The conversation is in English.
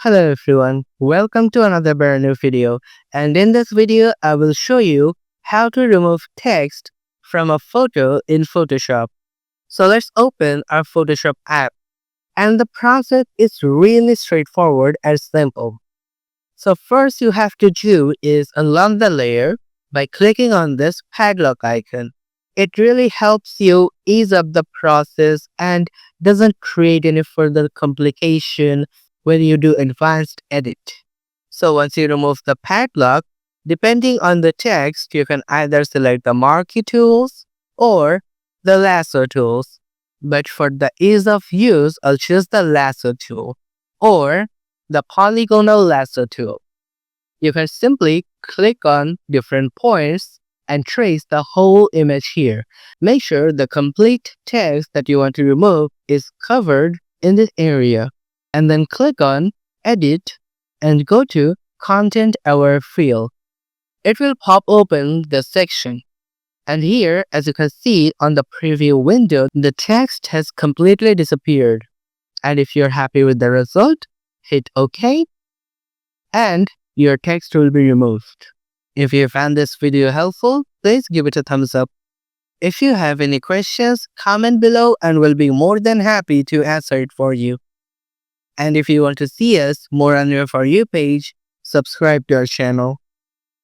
Hello everyone, welcome to another brand new video, and in this video I will show you how to remove text from a photo in Photoshop. So let's open our Photoshop app, and the process is really straightforward and simple. So first you have to do is unlock the layer by clicking on this padlock icon. It really helps you ease up the process and doesn't create any further complication when you do advanced edit. So once you remove the padlock, depending on the text, you can either select the marquee tools or the lasso tools. But for the ease of use, I'll choose the lasso tool or the polygonal lasso tool. You can simply click on different points and trace the whole image here. Make sure the complete text that you want to remove is covered in this area. And then click on Edit and go to Content Aware Fill. It will pop open the section. And here, as you can see on the preview window, the text has completely disappeared. And if you're happy with the result, hit OK and your text will be removed. If you found this video helpful, please give it a thumbs up. If you have any questions, comment below and we'll be more than happy to answer it for you. And if you want to see us more on your For You page, subscribe to our channel.